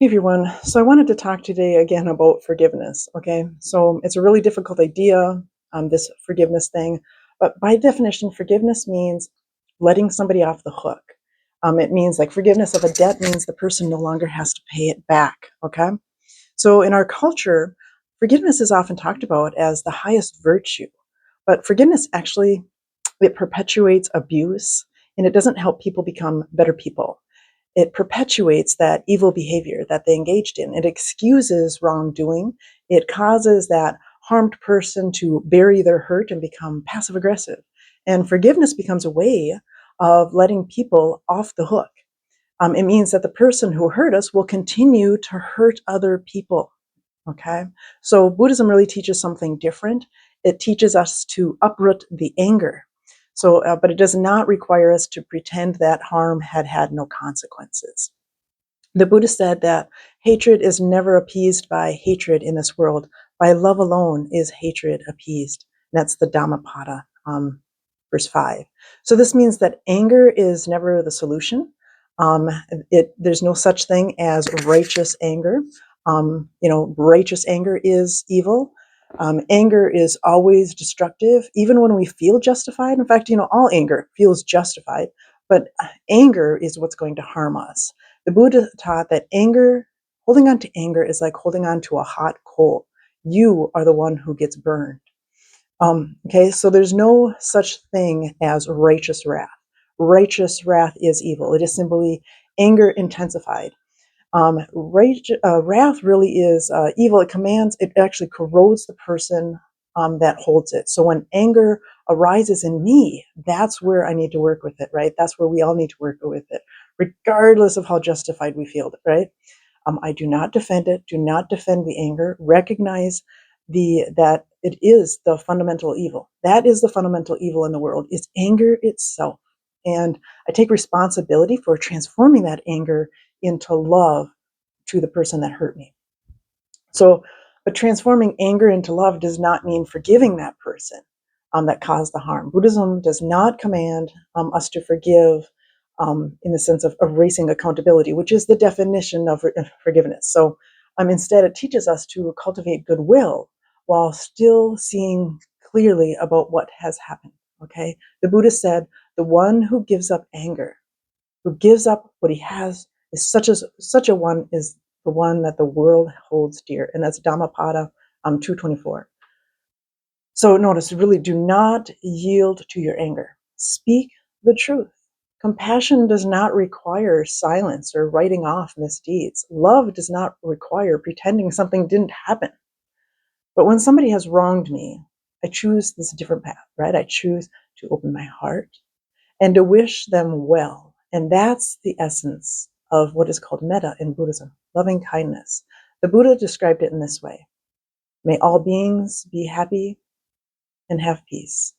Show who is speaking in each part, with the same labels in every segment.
Speaker 1: Hey everyone. So I wanted to talk today again about forgiveness. Okay. So it's a really difficult idea, this forgiveness thing. But by definition, forgiveness means letting somebody off the hook. It means like forgiveness of a debt means the person no longer has to pay it back. Okay. So in our culture, forgiveness is often talked about as the highest virtue. But forgiveness actually, it perpetuates abuse and it doesn't help people become better people. It perpetuates that evil behavior that they engaged in. It excuses wrongdoing. It causes that harmed person to bury their hurt and become passive aggressive. And forgiveness becomes a way of letting people off the hook. It means that the person who hurt us will continue to hurt other people. Okay. So Buddhism really teaches something different. It teaches us to uproot the anger. So, but it does not require us to pretend that harm had had no consequences. The Buddha said that hatred is never appeased by hatred in this world. By love alone is hatred appeased. And that's the Dhammapada, verse 5. So this means that anger is never the solution. Um, there's no such thing as righteous anger. Righteous anger is evil. Anger is always destructive, even when we feel justified. In fact, all anger feels justified, but anger is what's going to harm us. The Buddha taught that holding on to anger is like holding on to a hot coal. You are the one who gets burned. Okay, so there's no such thing as righteous wrath. Righteous wrath is evil. It is simply anger intensified. Wrath really is evil. It actually corrodes the person that holds it. So when anger arises in me, that's where I need to work with it, right? That's where we all need to work with it, regardless of how justified we feel, right? I do not defend it. Do not defend the anger. Recognize that it is the fundamental evil. That is the fundamental evil in the world, is anger itself. And I take responsibility for transforming that anger into love to the person that hurt me. So, but transforming anger into love does not mean forgiving that person that caused the harm. Buddhism does not command us to forgive in the sense of erasing accountability, which is the definition of forgiveness. So instead, it teaches us to cultivate goodwill while still seeing clearly about what has happened. Okay, the Buddha said, "The one who gives up anger, who gives up what he has, is such a one is the one that the world holds dear," and that's Dhammapada 224. So notice, really do not yield to your anger. Speak the truth. Compassion does not require silence or writing off misdeeds. Love does not require pretending something didn't happen. But when somebody has wronged me, I choose this different path, right? I choose to open my heart and to wish them well. And that's the essence of what is called metta in Buddhism, loving kindness. The Buddha described it in this way: may all beings be happy and have peace.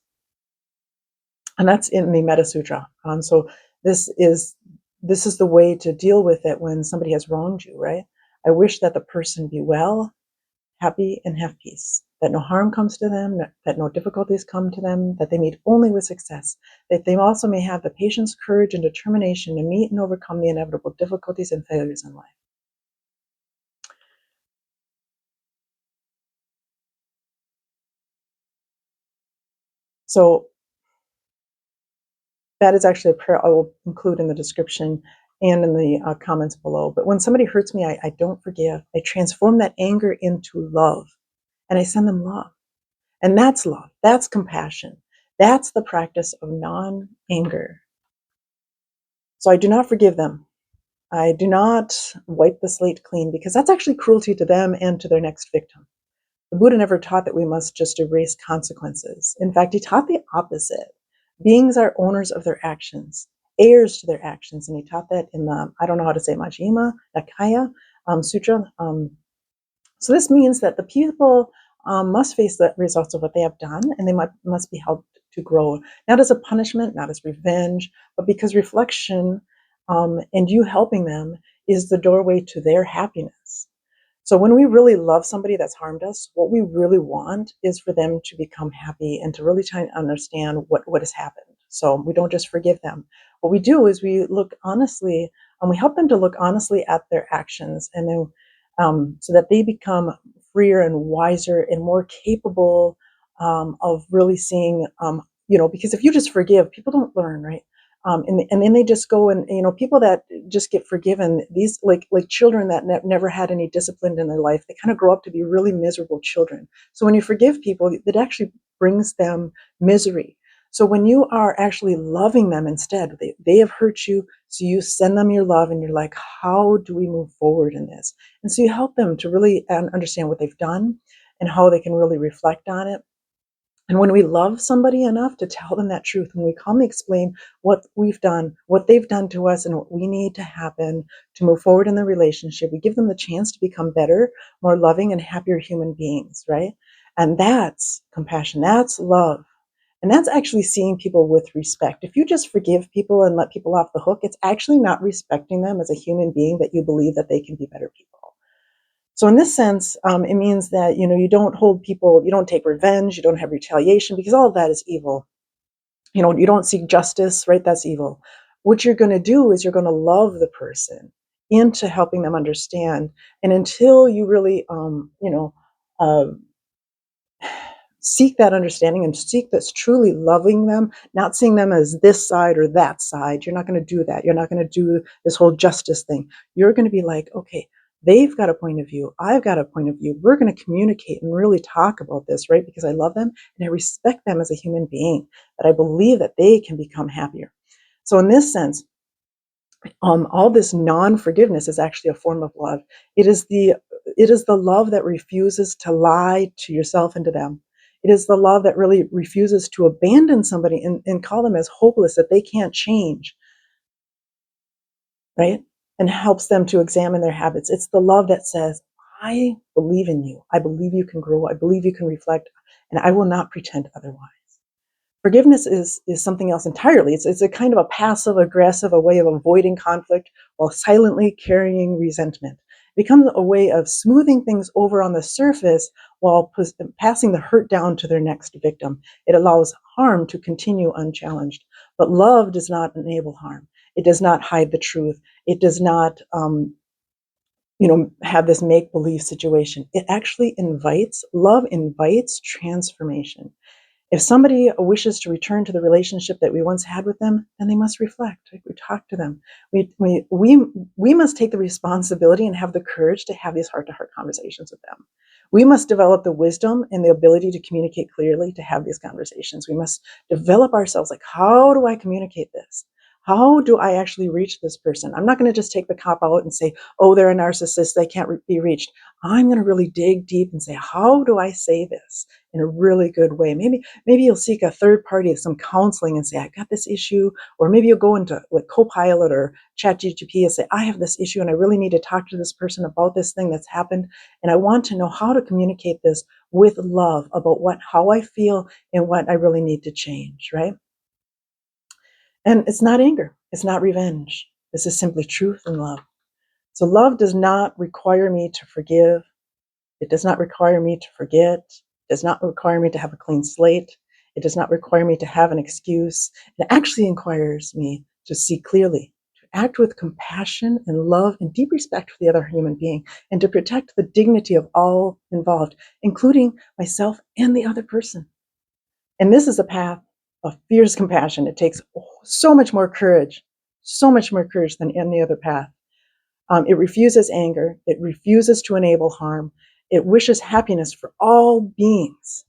Speaker 1: And that's in the Metta Sutra. So this is the way to deal with it when somebody has wronged you, right? I wish that the person be well, happy, and have peace, that no harm comes to them, that no difficulties come to them, that they meet only with success, that they also may have the patience, courage, and determination to meet and overcome the inevitable difficulties and failures in life. So that is actually a prayer I will include in the description and in the comments below. But when somebody hurts me, I don't forgive. I transform that anger into love, and I send them love. And that's love. That's compassion. That's the practice of non-anger. So I do not forgive them. I do not wipe the slate clean, because that's actually cruelty to them and to their next victim. The Buddha never taught that we must just erase consequences. In fact, he taught the opposite. Beings are owners of their actions, heirs to their actions. And he taught that in the, I don't know how to say, Majjhima Nikaya Sutra. So this means that the people must face the results of what they have done, and they must be helped to grow, not as a punishment, not as revenge, but because reflection and you helping them is the doorway to their happiness. So when we really love somebody that's harmed us, what we really want is for them to become happy and to really try and understand what has happened. So we don't just forgive them. What we do is we look honestly We help them to look honestly at their actions, and then so that they become freer and wiser and more capable of really seeing, because if you just forgive, people don't learn, right? And then they just go, and people that just get forgiven, these like children that never had any discipline in their life, they kind of grow up to be really miserable children. So when you forgive people, it actually brings them misery. So when you are actually loving them instead, they have hurt you, so you send them your love, and you're like, how do we move forward in this? And so you help them to really understand what they've done and how they can really reflect on it. And when we love somebody enough to tell them that truth, when we calmly explain what we've done, what they've done to us, and what we need to happen to move forward in the relationship, we give them the chance to become better, more loving, and happier human beings, right? And that's compassion, that's love. And that's actually seeing people with respect. If you just forgive people and let people off the hook, it's actually not respecting them as a human being that you believe that they can be better people. So in this sense, it means that you don't hold people, you don't take revenge, you don't have retaliation, because all of that is evil. You don't seek justice, right? That's evil. What you're going to do is you're going to love the person into helping them understand, and until you really, uh, seek that understanding and seek that's truly loving them, not seeing them as this side or that side. You're not going to do that. You're not going to do this whole justice thing. You're going to be like, okay, they've got a point of view. I've got a point of view. We're going to communicate and really talk about this, right? Because I love them and I respect them as a human being, that I believe that they can become happier. So in this sense, all this non-forgiveness is actually a form of love. It is the love that refuses to lie to yourself and to them. It is the love that really refuses to abandon somebody and call them as hopeless, that they can't change, right? And helps them to examine their habits. It's the love that says, I believe in you. I believe you can grow. I believe you can reflect, and I will not pretend otherwise. Forgiveness is something else entirely. It's a kind of a passive aggressive, a way of avoiding conflict while silently carrying resentment. It becomes a way of smoothing things over on the surface while passing the hurt down to their next victim. It allows harm to continue unchallenged. But love does not enable harm. It does not hide the truth. It does not have this make believe situation. It actually love invites transformation. If somebody wishes to return to the relationship that we once had with them, then they must reflect. Like, we talk to them. We must take the responsibility and have the courage to have these heart-to-heart conversations with them. We must develop the wisdom and the ability to communicate clearly to have these conversations. We must develop ourselves. Like, how do I communicate this? How do I actually reach this person? I'm not going to just take the cop out and say, oh, they're a narcissist, they can't be reached. I'm going to really dig deep and say, how do I say this in a really good way? Maybe you'll seek a third party, some counseling, and say, I've got this issue. Or maybe you'll go into like Copilot or ChatGPT and say, I have this issue and I really need to talk to this person about this thing that's happened. And I want to know how to communicate this with love about how I feel and what I really need to change, right? And it's not anger. It's not revenge. This is simply truth and love. So love does not require me to forgive. It does not require me to forget. It does not require me to have a clean slate. It does not require me to have an excuse. It actually requires me to see clearly, to act with compassion and love and deep respect for the other human being, and to protect the dignity of all involved, including myself and the other person. And this is a path of fierce compassion. It takes so much more courage than any other path. It refuses anger. It refuses to enable harm. It wishes happiness for all beings,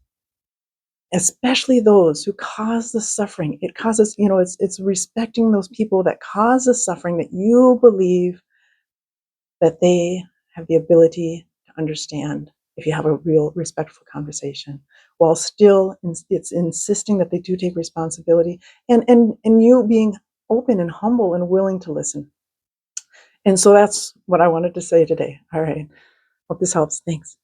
Speaker 1: especially those who cause the suffering. It causes, it's respecting those people that cause the suffering, that you believe that they have the ability to understand if you have a real respectful conversation, while still it's insisting that they do take responsibility, and you being open and humble and willing to listen. And so that's what I wanted to say today. All right. Hope this helps. Thanks.